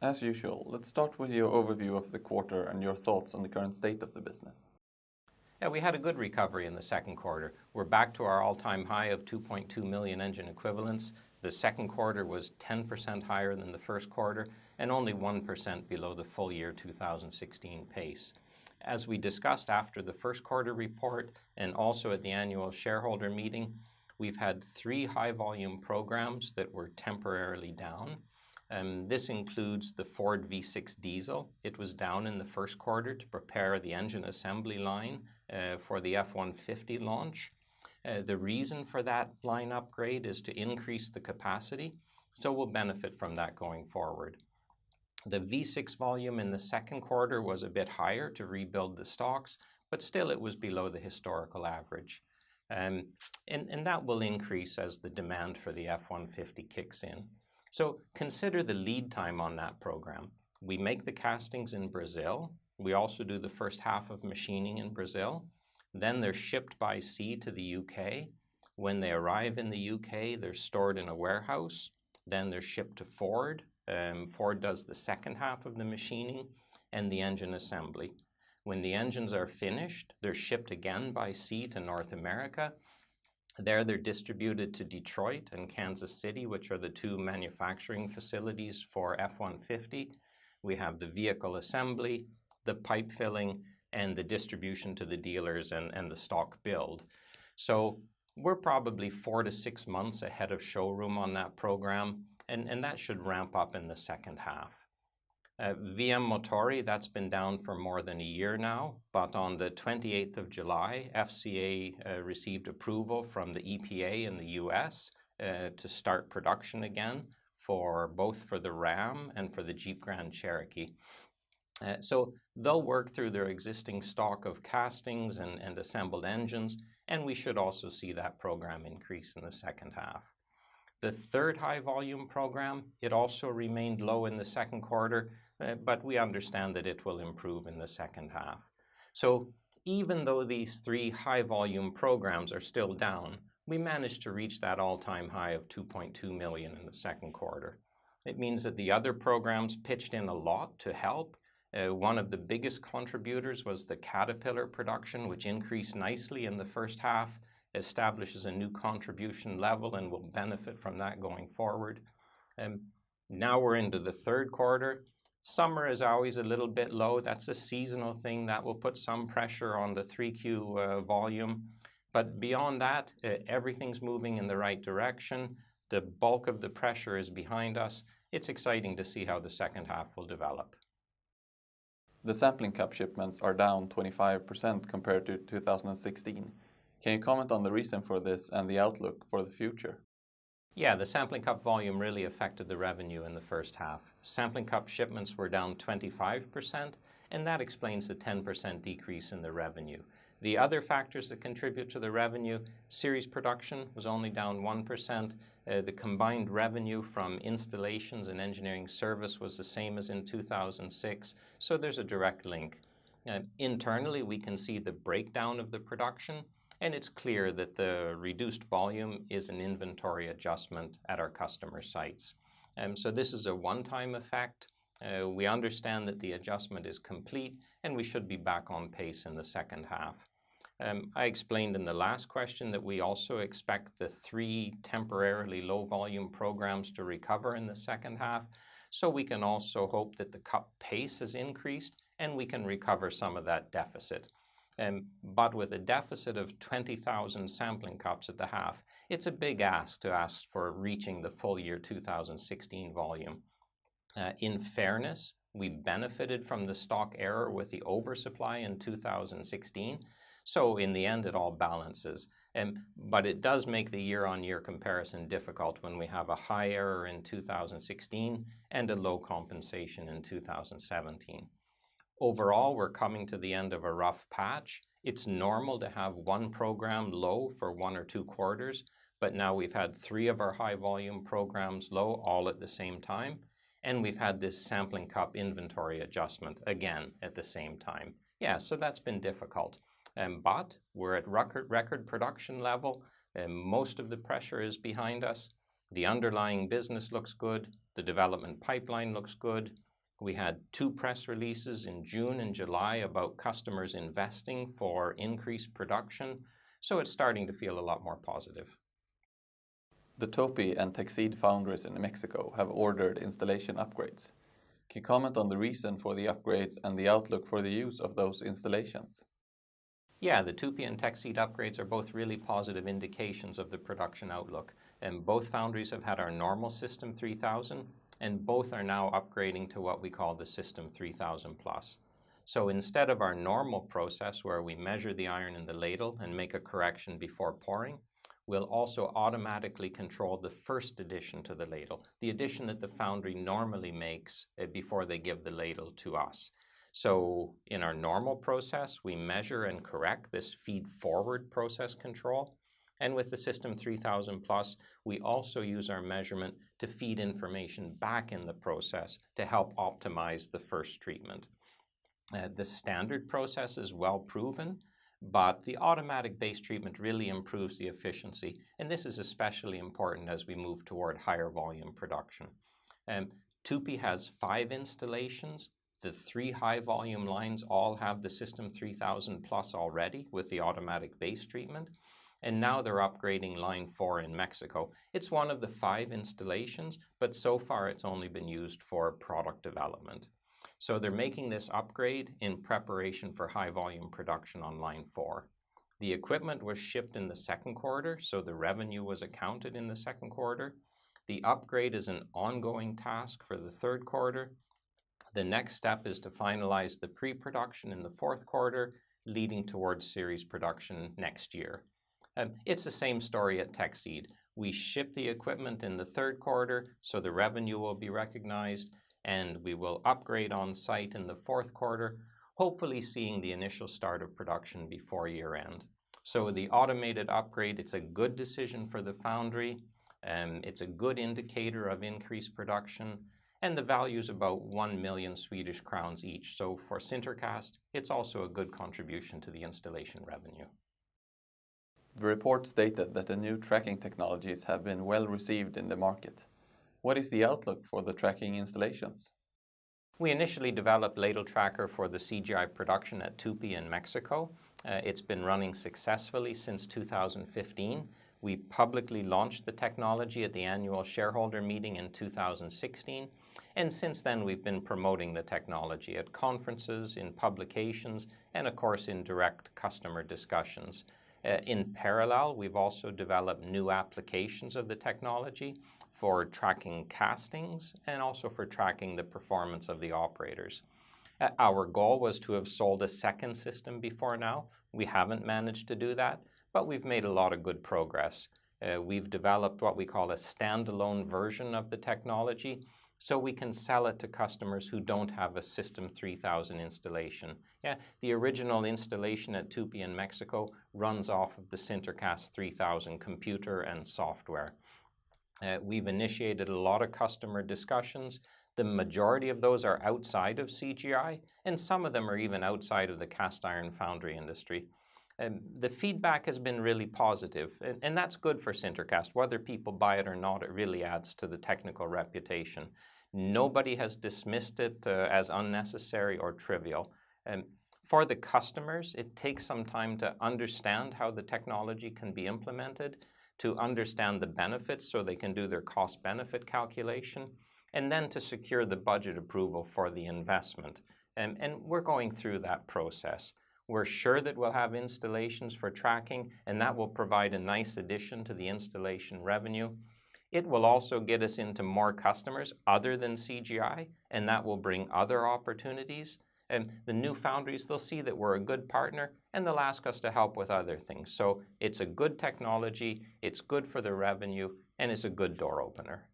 As usual, let's start with your overview of the quarter and your thoughts on the current state of the business. Yeah, we had a good recovery in the second quarter. We're back to our all-time high of 2.2 million engine equivalents. The second quarter was 10% higher than the first quarter and only 1% below the full year 2016 pace. As we discussed after the first quarter report and also at the annual shareholder meeting, we've had 3 high-volume programs that were temporarily down. This includes the Ford V6 diesel. It was down in the first quarter to prepare the engine assembly line for the F-150 launch. The reason for that line upgrade is to increase the capacity, so we'll benefit from that going forward. The V6 volume in the second quarter was a bit higher to rebuild the stocks, but still it was below the historical average. And that will increase as the demand for the F-150 kicks in. So consider the lead time on that program. We make the castings in Brazil. We also do the first half of machining in Brazil. Then they're shipped by sea to the UK. When they arrive in the UK, they're stored in a warehouse. Then they're shipped to Ford. Ford does the second half of the machining and the engine assembly. When the engines are finished, they're shipped again by sea to North America. There they're distributed to Detroit and Kansas City, which are the 2 manufacturing facilities for F-150. We have the vehicle assembly, the pipe filling, and the distribution to the dealers and the stock build. So we're probably 4 to 6 months ahead of showroom on that program, and that should ramp up in the second half. VM Motori, that's been down for more than a year now, but on the 28th of July, FCA received approval from the EPA in the US to start production again for both the Ram and for the Jeep Grand Cherokee. So they'll work through their existing stock of castings and assembled engines, and we should also see that program increase in the second half. The third high-volume program, it also remained low in the second quarter, but we understand that it will improve in the second half. So even though these 3 high-volume programs are still down, we managed to reach that all-time high of 2.2 million in the second quarter. It means that the other programs pitched in a lot to help. One of the biggest contributors was the Caterpillar production, which increased nicely in the first half, establishes a new contribution level, and will benefit from that going forward. Now we're into the third quarter. Summer is always a little bit low. That's a seasonal thing that will put some pressure on the 3Q volume. But beyond that, everything's moving in the right direction. The bulk of the pressure is behind us. It's exciting to see how the second half will develop. The sampling cup shipments are down 25% compared to 2016. Can you comment on the reason for this and the outlook for the future? Yeah, the sampling cup volume really affected the revenue in the first half. Sampling cup shipments were down 25%, and that explains the 10% decrease in the revenue. The other factors that contribute to the revenue, series production was only down 1%. The combined revenue from installations and engineering service was the same as in 2006, so there's a direct link. Internally, we can see the breakdown of the production, and it's clear that the reduced volume is an inventory adjustment at our customer sites. So this is a one-time effect. We understand that the adjustment is complete, and we should be back on pace in the second half. I explained in the last question that we also expect the 3 temporarily low-volume programs to recover in the second half, so we can also hope that the cup pace has increased and we can recover some of that deficit. But with a deficit of 20,000 sampling cups at the half, it's a big ask to ask for reaching the full year 2016 volume. In fairness, we benefited from the stock error with the oversupply in 2016, so in the end it all balances. But it does make the year-on-year comparison difficult when we have a high error in 2016 and a low compensation in 2017. Overall, we're coming to the end of a rough patch. It's normal to have one program low for 1 or 2 quarters, but now we've had 3 of our high-volume programs low all at the same time, and we've had this sampling cup inventory adjustment again at the same time. Yeah, so that's been difficult. But we're at record production level, and most of the pressure is behind us. The underlying business looks good. The development pipeline looks good. We had 2 press releases in June and July about customers investing for increased production, so it's starting to feel a lot more positive. The Tupy and Teksid foundries in Mexico have ordered installation upgrades. Can you comment on the reason for the upgrades and the outlook for the use of those installations? Yeah, the Tupy and Teksid upgrades are both really positive indications of the production outlook. And both foundries have had our normal System 3000, and both are now upgrading to what we call the System 3000 Plus. So instead of our normal process where we measure the iron in the ladle and make a correction before pouring, we'll also automatically control the first addition to the ladle, the addition that the foundry normally makes before they give the ladle to us. So in our normal process, we measure and correct this feed-forward process control. And with the System 3000 Plus, we also use our measurement to feed information back in the process to help optimize the first treatment. The standard process is well proven, but the automatic base treatment really improves the efficiency. And this is especially important as we move toward higher volume production. Tupy has 5 installations. The 3 high-volume lines all have the System 3000 Plus already with the automatic base treatment, and now they're upgrading line 4 in Mexico. It's one of the 5 installations, but so far it's only been used for product development. So they're making this upgrade in preparation for high-volume production on line 4. The equipment was shipped in the second quarter, so the revenue was accounted in the second quarter. The upgrade is an ongoing task for the third quarter. The next step is to finalize the pre-production in the fourth quarter, leading towards series production next year. It's the same story at Teksid. We ship the equipment in the third quarter, so the revenue will be recognized, and we will upgrade on site in the fourth quarter, hopefully seeing the initial start of production before year end. So the automated upgrade, it's a good decision for the foundry, it's a good indicator of increased production, and the value is about 1 million Swedish crowns each. So for SinterCast, it's also a good contribution to the installation revenue. The report stated that the new tracking technologies have been well received in the market. What is the outlook for the tracking installations? We initially developed Ladle Tracker for the CGI production at Tupy in Mexico. It's been running successfully since 2015. We publicly launched the technology at the annual shareholder meeting in 2016, and since then we've been promoting the technology at conferences, in publications, and of course in direct customer discussions. In parallel, we've also developed new applications of the technology for tracking castings and also for tracking the performance of the operators. Our goal was to have sold a second system before now. We haven't managed to do that, but we've made a lot of good progress. We've developed what we call a standalone version of the technology, so we can sell it to customers who don't have a System 3000 installation. Yeah, the original installation at Tupy in Mexico runs off of the SinterCast 3000 computer and software. We've initiated a lot of customer discussions. The majority of those are outside of CGI, and some of them are even outside of the cast iron foundry industry. The feedback has been really positive, and that's good for SinterCast. Whether people buy it or not, it really adds to the technical reputation. Nobody has dismissed it as unnecessary or trivial. For the customers, it takes some time to understand how the technology can be implemented, to understand the benefits so they can do their cost-benefit calculation, and then to secure the budget approval for the investment. And we're going through that process. We're sure that we'll have installations for tracking, and that will provide a nice addition to the installation revenue. It will also get us into more customers other than CGI, and that will bring other opportunities. And the new foundries, they'll see that we're a good partner, and they'll ask us to help with other things. So it's a good technology, it's good for the revenue, and it's a good door opener.